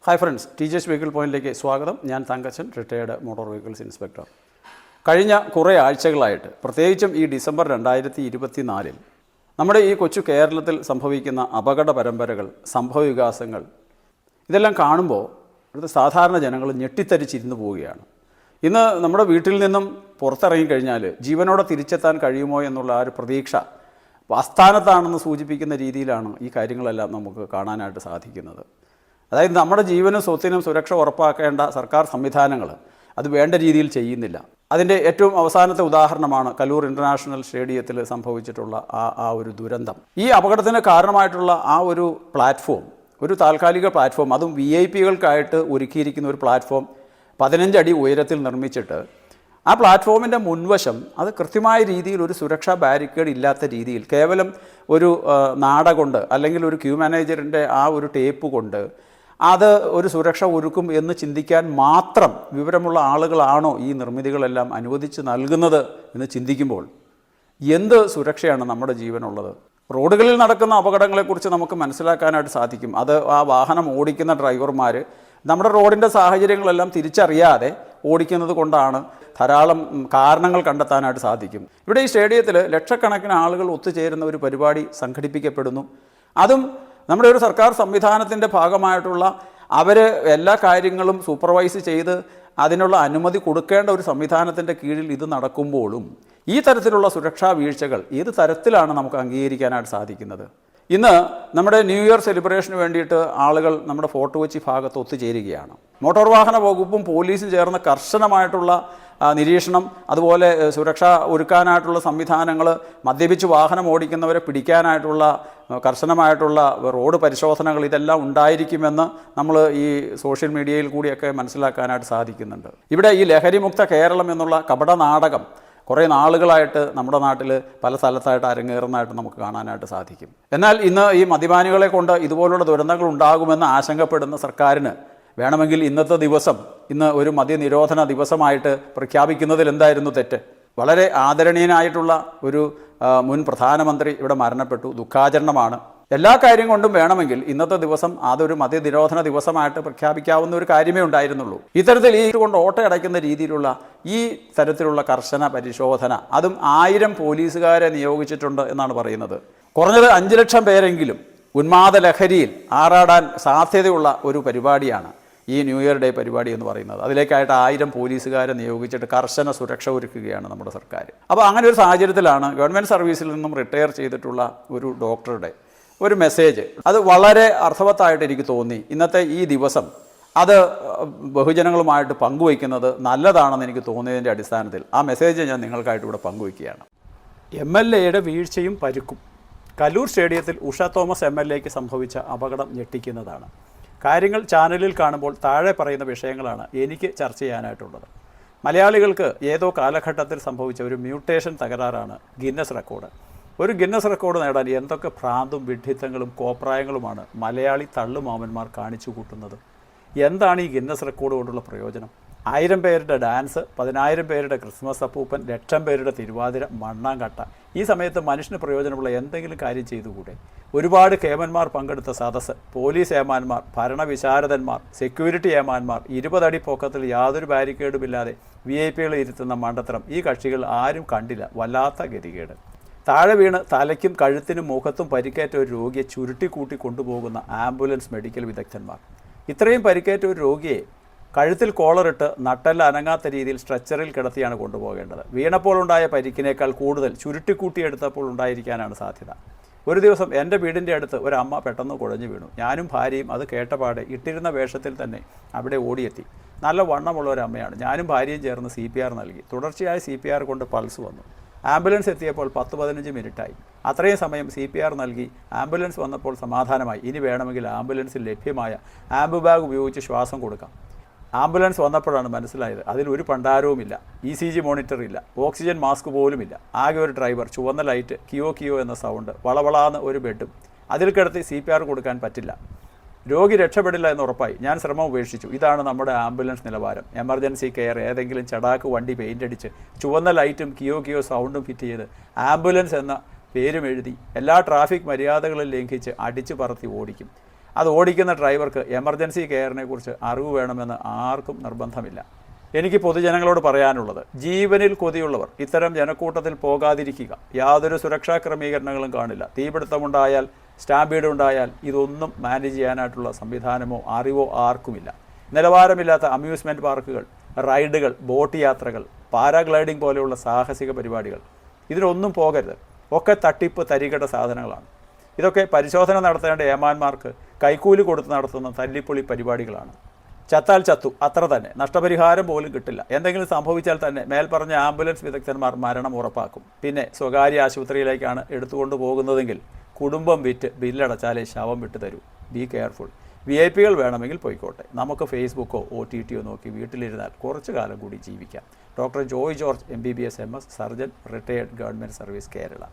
Hi friends, TJS vehicle പോയിന്റിലേക്ക് സ്വാഗതം. ഞാൻ Thankachan, retired motor vehicles inspector. കഴിഞ്ഞ കുറേ ആഴ്ചകളായിട്ട്, പ്രത്യേകിച്ചും ഈ ഡിസംബർ 2024 നമ്മുടെ ഈ കൊച്ചു കേരളത്തിൽ സംഭവിക്കുന്ന അപകട പരമ്പരകൾ, സംഭവവികാസങ്ങൾ ഇതെല്ലാം കാണുമ്പോൾ ഇവിടുത്തെ സാധാരണ ജനങ്ങൾ ഞെട്ടിത്തരിച്ചിരുന്നു പോവുകയാണ്. ഇന്ന് നമ്മുടെ വീട്ടിൽ നിന്നും പുറത്തിറങ്ങിക്കഴിഞ്ഞാൽ ജീവനോടെ തിരിച്ചെത്താൻ കഴിയുമോ എന്നുള്ള ആ ഒരു പ്രതീക്ഷ അസ്ഥാനത്താണെന്ന് സൂചിപ്പിക്കുന്ന രീതിയിലാണ് ഈ കാര്യങ്ങളെല്ലാം നമുക്ക് കാണാനായിട്ട് സാധിക്കുന്നത്. അതായത് നമ്മുടെ ജീവനും സ്വത്തിനും സുരക്ഷ ഉറപ്പാക്കേണ്ട സർക്കാർ സംവിധാനങ്ങൾ അത് വേണ്ട രീതിയിൽ ചെയ്യുന്നില്ല. അതിൻ്റെ ഏറ്റവും അവസാനത്തെ ഉദാഹരണമാണ് കലൂർ ഇൻ്റർനാഷണൽ സ്റ്റേഡിയത്തിൽ സംഭവിച്ചിട്ടുള്ള ആ ഒരു ദുരന്തം. ഈ അപകടത്തിന് കാരണമായിട്ടുള്ള ആ ഒരു പ്ലാറ്റ്ഫോം, ഒരു താൽക്കാലിക പ്ലാറ്റ്ഫോം, അതും VIP-കൾക്കായിട്ട് ഒരുക്കിയിരിക്കുന്ന ഒരു പ്ലാറ്റ്ഫോം 15 അടി ഉയരത്തിൽ നിർമ്മിച്ചിട്ട് ആ പ്ലാറ്റ്ഫോമിൻ്റെ മുൻവശം അത് കൃത്യമായ രീതിയിൽ ഒരു സുരക്ഷാ ബാരിക്കേഡ് ഇല്ലാത്ത രീതിയിൽ കേവലം ഒരു നാട കൊണ്ട് അല്ലെങ്കിൽ ഒരു ക്യൂ മാനേജറിൻ്റെ ആ ഒരു ടേപ്പ് കൊണ്ട് അത് ഒരു സുരക്ഷ ഒരുക്കും എന്ന് ചിന്തിക്കാൻ മാത്രം വിവരമുള്ള ആളുകളാണോ ഈ നിർമ്മിതികളെല്ലാം അനുവദിച്ച് നൽകുന്നത് എന്ന് ചിന്തിക്കുമ്പോൾ എന്ത് സുരക്ഷയാണ് നമ്മുടെ ജീവനുള്ളത്? റോഡുകളിൽ നടക്കുന്ന അപകടങ്ങളെക്കുറിച്ച് നമുക്ക് മനസ്സിലാക്കാനായിട്ട് സാധിക്കും. അത് ആ വാഹനം ഓടിക്കുന്ന ഡ്രൈവർമാർ നമ്മുടെ റോഡിൻ്റെ സാഹചര്യങ്ങളെല്ലാം തിരിച്ചറിയാതെ ഓടിക്കുന്നത് കൊണ്ടാണ്. ധാരാളം കാരണങ്ങൾ കണ്ടെത്താനായിട്ട് സാധിക്കും. ഇവിടെ ഈ സ്റ്റേഡിയത്തിൽ ലക്ഷക്കണക്കിന് ആളുകൾ ഒത്തുചേരുന്ന ഒരു പരിപാടി സംഘടിപ്പിക്കപ്പെടുന്നു. അതും നമ്മുടെ ഒരു സർക്കാർ സംവിധാനത്തിൻ്റെ ഭാഗമായിട്ടുള്ള അവർ എല്ലാ കാര്യങ്ങളും സൂപ്പർവൈസ് ചെയ്ത് അതിനുള്ള അനുമതി കൊടുക്കേണ്ട ഒരു സംവിധാനത്തിൻ്റെ കീഴിൽ ഇത് നടക്കുമ്പോഴും ഈ തരത്തിലുള്ള സുരക്ഷാ വീഴ്ചകൾ ഏത് തരത്തിലാണ് നമുക്ക് അംഗീകരിക്കാനായിട്ട് സാധിക്കുന്നത്? ഇന്ന് നമ്മുടെ ന്യൂ ഇയർ സെലിബ്രേഷന് വേണ്ടിയിട്ട് ആളുകൾ നമ്മുടെ ഫോർട്ട് കൊച്ചി ഭാഗത്ത് ഒത്തുചേരുകയാണ്. മോട്ടോർ വാഹന വകുപ്പും പോലീസും ചേർന്ന് കർശനമായിട്ടുള്ള നിരീക്ഷണം, അതുപോലെ സുരക്ഷ ഒരുക്കാനായിട്ടുള്ള സംവിധാനങ്ങൾ, മദ്യപിച്ച് വാഹനം ഓടിക്കുന്നവരെ പിടിക്കാനായിട്ടുള്ള കർശനമായിട്ടുള്ള റോഡ് പരിശോധനകൾ ഇതെല്ലാം ഉണ്ടായിരിക്കുമെന്ന് നമ്മൾ ഈ സോഷ്യൽ മീഡിയയിൽ കൂടിയൊക്കെ മനസ്സിലാക്കാനായിട്ട് സാധിക്കുന്നുണ്ട്. ഇവിടെ ഈ ലഹരിമുക്ത കേരളം എന്നുള്ള കപട നാടകം കുറേ നാളുകളായിട്ട് നമ്മുടെ നാട്ടിൽ പല സ്ഥലത്തായിട്ട് അരങ്ങേറുന്നതായിട്ട് നമുക്ക് കാണാനായിട്ട് സാധിക്കും. എന്നാൽ ഇന്ന് ഈ മദ്യപാനികളെ കൊണ്ട് ഇതുപോലുള്ള ദുരന്തങ്ങൾ ഉണ്ടാകുമെന്ന് ആശങ്കപ്പെടുന്ന സർക്കാരിന് വേണമെങ്കിൽ ഇന്നത്തെ ദിവസം ഇന്ന് ഒരു മദ്യനിരോധന ദിവസമായിട്ട് പ്രഖ്യാപിക്കുന്നതിൽ എന്തായിരുന്നു തെറ്റ്? വളരെ ആദരണീയനായിട്ടുള്ള ഒരു മുൻ പ്രധാനമന്ത്രി ഇവിടെ മരണപ്പെട്ടു, ദുഃഖാചരണമാണ്. എല്ലാ കാര്യം കൊണ്ടും വേണമെങ്കിൽ ഇന്നത്തെ ദിവസം അതൊരു മദ്യനിരോധന ദിവസമായിട്ട് പ്രഖ്യാപിക്കാവുന്ന ഒരു കാര്യമേ ഉണ്ടായിരുന്നുള്ളൂ. ഇത്തരത്തിൽ ഈ കൊണ്ട് ഓട്ടയടയ്ക്കുന്ന രീതിയിലുള്ള ഈ തരത്തിലുള്ള കർശന പരിശോധന, അതും 1000 പോലീസുകാരെ നിയോഗിച്ചിട്ടുണ്ട് എന്നാണ് പറയുന്നത്. കുറഞ്ഞത് 5 ലക്ഷം പേരെങ്കിലും ഉന്മാദ ലഹരിയിൽ ആറാടാൻ സാധ്യതയുള്ള ഒരു പരിപാടിയാണ് ഈ ന്യൂ ഇയർ ഡേ പരിപാടി എന്ന് പറയുന്നത്. അതിലേക്കായിട്ട് 1000 പോലീസുകാരെ നിയോഗിച്ചിട്ട് കർശന സുരക്ഷ ഒരുക്കുകയാണ് നമ്മുടെ സർക്കാർ. അപ്പോൾ അങ്ങനെ ഒരു സാഹചര്യത്തിലാണ് ഗവൺമെൻറ് സർവീസിൽ നിന്നും റിട്ടയർ ചെയ്തിട്ടുള്ള ഒരു ഡോക്ടറുടെ ഒരു മെസ്സേജ്, അത് വളരെ അർത്ഥവത്തായിട്ട് എനിക്ക് തോന്നി. ഇന്നത്തെ ഈ ദിവസം അത് ബഹുജനങ്ങളുമായിട്ട് പങ്കുവയ്ക്കുന്നത് നല്ലതാണെന്ന് എനിക്ക് തോന്നിയതിൻ്റെ അടിസ്ഥാനത്തിൽ ആ മെസ്സേജ് ഞാൻ നിങ്ങൾക്കായിട്ട് ഇവിടെ പങ്കുവയ്ക്കുകയാണ്. MLAയുടെ വീഴ്ചയും പരുക്കും. കലൂർ സ്റ്റേഡിയത്തിൽ ഉഷ തോമസ് MLAയ്ക്ക് സംഭവിച്ച അപകടം ഞെട്ടിക്കുന്നതാണ്. കാര്യങ്ങൾ ചാനലിൽ കാണുമ്പോൾ താഴെ പറയുന്ന വിഷയങ്ങളാണ് എനിക്ക് ചർച്ച ചെയ്യാനായിട്ടുള്ളത്. മലയാളികൾക്ക് ഏതോ കാലഘട്ടത്തിൽ സംഭവിച്ച ഒരു മ്യൂട്ടേഷൻ തകരാറാണ് ഗിന്നസ് റെക്കോർഡ്. ഒരു ഗിന്നസ് റെക്കോർഡ് നേടാൻ എന്തൊക്കെ ഭ്രാന്തും വിഡ്ഢിത്തങ്ങളും കോപ്രായങ്ങളുമാണ് മലയാളി തള്ളുമാമന്മാർ കാണിച്ചു കൂട്ടുന്നത്. എന്താണ് ഈ ഗിന്നസ് റെക്കോർഡ് കൊണ്ടുള്ള പ്രയോജനം? 1000 പേരുടെ ഡാൻസ്, 10000 പേരുടെ ക്രിസ്മസ് അപ്പൂപ്പൻ, 1,00,000 പേരുടെ തിരുവാതിര, മണ്ണാങ്കട്ട. ഈ സമയത്ത് മനുഷ്യന് പ്രയോജനമുള്ള എന്തെങ്കിലും കാര്യം ചെയ്തുകൂടെ? ഒരുപാട് കേമന്മാർ പങ്കെടുത്ത സദസ്സ്, പോലീസ് ഏമാന്മാർ, ഭരണവിശാരദന്മാർ, സെക്യൂരിറ്റി ഏമാന്മാർ, 20 അടി പൊക്കത്തിൽ യാതൊരു ബാരിക്കേഡുമില്ലാതെ VIP-കൾ ഇരുത്തുന്ന മണ്ടത്തരം ഈ കക്ഷികൾ ആരും കണ്ടില്ല. വല്ലാത്ത ഗതികേട്. താഴെ വീണ് തലയ്ക്കും കഴുത്തിനും മുഖത്തും പരിക്കേറ്റ ഒരു രോഗിയെ ചുരുട്ടിക്കൂട്ടി കൊണ്ടുപോകുന്ന ആംബുലൻസ് മെഡിക്കൽ വിദഗ്ധന്മാർ. ഇത്രയും പരിക്കേറ്റ ഒരു രോഗിയെ കഴുത്തിൽ കോളറിട്ട് നട്ടെല്ലാം അനങ്ങാത്ത രീതിയിൽ സ്ട്രെച്ചറിൽ കിടത്തിയാണ് കൊണ്ടുപോകേണ്ടത്. വീണപ്പോൾ ഉണ്ടായ പരിക്കിനേക്കാൾ കൂടുതൽ ചുരുട്ടിക്കൂട്ടിയെടുത്തപ്പോൾ ഉണ്ടായിരിക്കാനാണ് സാധ്യത. ഒരു ദിവസം എൻ്റെ വീടിൻ്റെ അടുത്ത് ഒരമ്മ പെട്ടെന്ന് കുഴഞ്ഞു വീണു. ഞാനും ഭാര്യയും അത് കേട്ടപാടെ ഇട്ടിരുന്ന വേഷത്തിൽ തന്നെ അവിടെ ഓടിയെത്തി. നല്ല വണ്ണമുള്ള ഒരു അമ്മയാണ്. ഞാനും ഭാര്യയും ചേർന്ന് CPR നൽകി. തുടർച്ചയായ CPR കൊണ്ട് പൾസ് വന്നു. ആംബുലൻസ് എത്തിയപ്പോൾ 10-15 മിനിറ്റായി. അത്രയും സമയം CPR നൽകി ആംബുലൻസ് വന്നപ്പോൾ സമാധാനമായി. ഇനി വേണമെങ്കിൽ ആംബുലൻസിൽ ലഭ്യമായ ആംബു ബാഗ് ഉപയോഗിച്ച് ശ്വാസം കൊടുക്കാം. ആംബുലൻസ് വന്നപ്പോഴാണ് മനസ്സിലായത് അതിലൊരു പണ്ടാരവുമില്ല. ECG മോണിറ്റർ ഇല്ല, ഓക്സിജൻ മാസ്ക് പോലുമില്ല. ആകെ ഒരു ഡ്രൈവർ, ചുവന്ന ലൈറ്റ്, കിയോ എന്ന സൗണ്ട്, വളവളാന്ന് ഒരു ബെഡും. അതിൽ കിടത്തി CPR കൊടുക്കാൻ പറ്റില്ല. രോഗി രക്ഷപ്പെടില്ല എന്ന് ഉറപ്പായി. ഞാൻ ശ്രമം ഉപേക്ഷിച്ചു. ഇതാണ് നമ്മുടെ ആംബുലൻസ് നിലവാരം. എമർജൻസി കെയർ ഏതെങ്കിലും ചടാക്ക് വണ്ടി പെയിൻ്റ് അടിച്ച് ചുവന്ന ലൈറ്റും കിയോ സൗണ്ടും ഫിറ്റ് ചെയ്ത് ആംബുലൻസ് എന്ന പേരും എഴുതി എല്ലാ ട്രാഫിക് മര്യാദകളും ലംഘിച്ച് അടിച്ചു പറത്തി ഓടിക്കും. അത് ഓടിക്കുന്ന ഡ്രൈവർക്ക് എമർജൻസി കെയറിനെ കുറിച്ച് അറിവ് വേണമെന്ന് ആർക്കും നിർബന്ധമില്ല. എനിക്ക് പൊതുജനങ്ങളോട് പറയാനുള്ളത്, ജീവനിൽ കൊതിയുള്ളവർ ഇത്തരം ജനക്കൂട്ടത്തിൽ പോകാതിരിക്കുക. യാതൊരു സുരക്ഷാ ക്രമീകരണങ്ങളും കാണില്ല. തീപിടുത്തമുണ്ടായാൽ, സ്റ്റാമ്പീഡ് ഉണ്ടായാൽ ഇതൊന്നും മാനേജ് ചെയ്യാനായിട്ടുള്ള സംവിധാനമോ അറിവോ ആർക്കുമില്ല. നിലവാരമില്ലാത്ത അമ്യൂസ്മെൻറ്റ് പാർക്കുകൾ, റൈഡുകൾ, ബോട്ട് യാത്രകൾ, പാരാഗ്ലൈഡിംഗ് പോലെയുള്ള സാഹസിക പരിപാടികൾ, ഇതിനൊന്നും പോകരുത്. ഒക്കെ തട്ടിപ്പ്, തരികട സാധനങ്ങളാണ്. ഇതൊക്കെ പരിശോധന നടത്തേണ്ട ഏമാന്മാർക്ക് കൈക്കൂലി കൊടുത്ത് നടത്തുന്ന തല്ലിപ്പൊളി പരിപാടികളാണ്. ചത്താൽ ചത്തു, അത്ര തന്നെ. നഷ്ടപരിഹാരം പോലും കിട്ടില്ല. എന്തെങ്കിലും സംഭവിച്ചാൽ തന്നെ മേൽപ്പറഞ്ഞ ആംബുലൻസ് വിദഗ്ധന്മാർ മരണം ഉറപ്പാക്കും. പിന്നെ സ്വകാര്യ ആശുപത്രിയിലേക്കാണ് എടുത്തുകൊണ്ട് പോകുന്നതെങ്കിൽ കുടുംബം വിറ്റ് ബില്ലടച്ചാലേ ശവം വിട്ടു തരൂ. Be careful. VIP-കൾ വേണമെങ്കിൽ പോയിക്കോട്ടെ. നമുക്ക് ഫേസ്ബുക്കോ OTTയോ നോക്കി വീട്ടിലിരുന്നാൽ കുറച്ചു കാലം കൂടി ജീവിക്കാം. Doctor Joy George MBBS MS, surgeon, retired, government service, Kerala.